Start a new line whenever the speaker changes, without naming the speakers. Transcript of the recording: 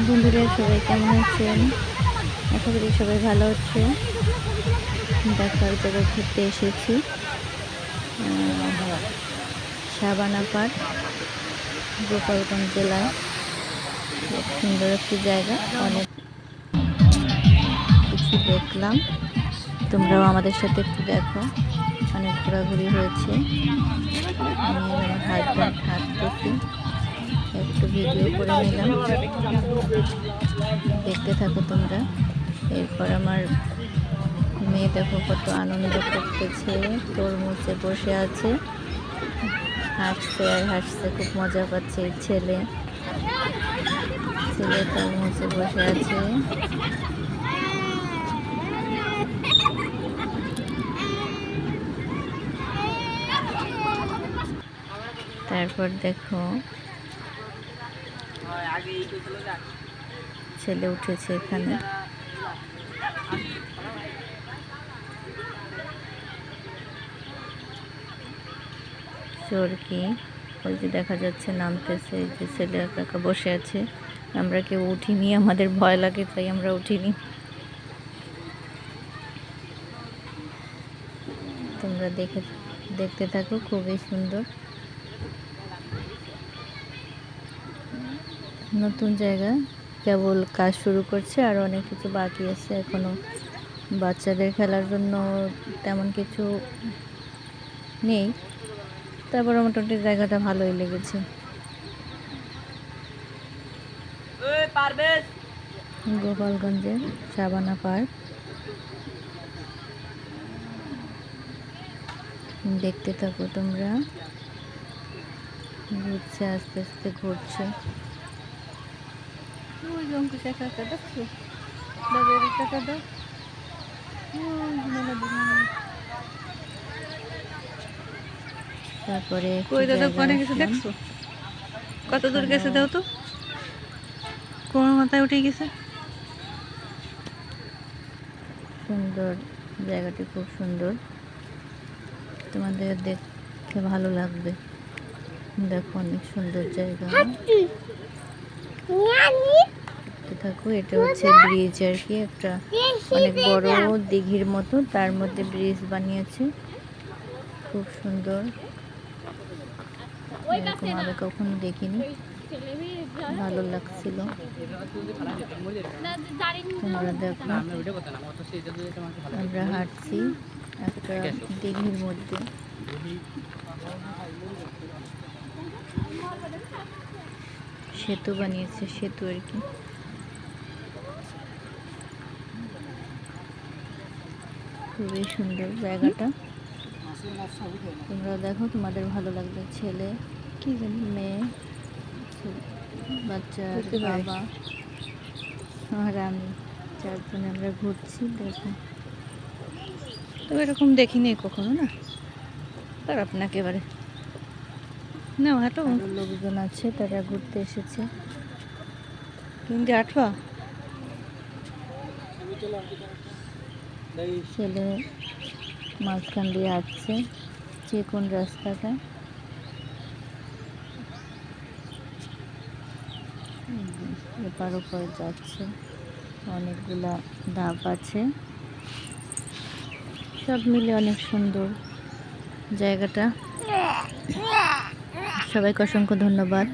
বন্ধুরা সবাই কেমন আছেন? আশা করি সবাই ভালো আছে। দেখো এক জায়গায় ঘুরতে এসেছি, সাবানা পার্ক, গোপালগঞ্জ জেলায়। খুব সুন্দর একটি জায়গা, অনেক কিছু দেখলাম। তোমরাও আমাদের সাথে একটু দেখো। অনেক ঘোরাঘুরি হয়েছে। আমি আর আমার হাজব্যান্ড হাঁটতেছি, একটু ভিডিও করে নিলাম, দেখতে থাকো তোমরা। এরপর আমার মেয়ে দেখো কত আনন্দ করতেছে, তরমুজে বসে আছে, হাসছে আর হাসছে, খুব মজা পাচ্ছে। ছেলে তরমুজে বসে আছে। তারপর দেখো ছেলে উঠেছে এখানে। চরকি ওই যে দেখা যাচ্ছে নামতেছে, এই যে ছেলে একা একা বসে আছে। আমরা কেউ উঠিনি, আমাদের ভয় লাগে তাই আমরা উঠিনি। তোমরা দেখতে থাকো, খুবই সুন্দর। নতুন জায়গা, কেবল কাজ শুরু করছে, আর অনেক কিছু বাকি আছে এখনো। বাচ্চাদের খেলার জন্য তেমন কিছু নেই, তারপর মোটামুটি জায়গাটা ভালোই লেগেছে। গোপালগঞ্জের সাবানা পার্ক, দেখতে থাকো তোমরা। ঘুরছে, আস্তে আস্তে ঘুরছে। তারপরে
কত দূর গেছে দাও তো, কোন মাথায় উঠে গেছে।
সুন্দর জায়গাটি, খুব সুন্দর, তোমাদের দেখতে ভালো লাগবে। দেখো অনেক সুন্দর জায়গা। থাকো, এটা হচ্ছে ব্রিজ আর কি, একটা অনেক বড় দিঘির মতো, তার মধ্যে ব্রিজ বানিয়েছে, খুব সুন্দর। এরকম আগে কখনো দেখিনি, ভালো লাগছিল। তোমরা দেখো, আমরা হাঁটছি একটা দিঘির মধ্যে। সেতু বানিয়েছে, সেতু আর কি। খুবই সুন্দর জায়গাটা, তোমরা দেখো, তোমাদের ভালো লাগবে। ছেলে, কি জানি, মেয়ে, বাচ্চা, বাবা আর আমি, চারজনে আমরা ঘুরছি। দেখো,
তো এরকম দেখিনি কখনো না, খারাপ না একেবারে না। হাঁটো,
লোকজন আছে, তারা ঘুরতে এসেছে।
কিন্তু আঠা
ছেলে মাঝখান দিয়ে হাঁটছে, কোন রাস্তাটা। এপার ওপার যাচ্ছে, অনেকগুলা ধাপ আছে, সব মিলে অনেক সুন্দর জায়গাটা। সবাইকে অসংখ্য ধন্যবাদ।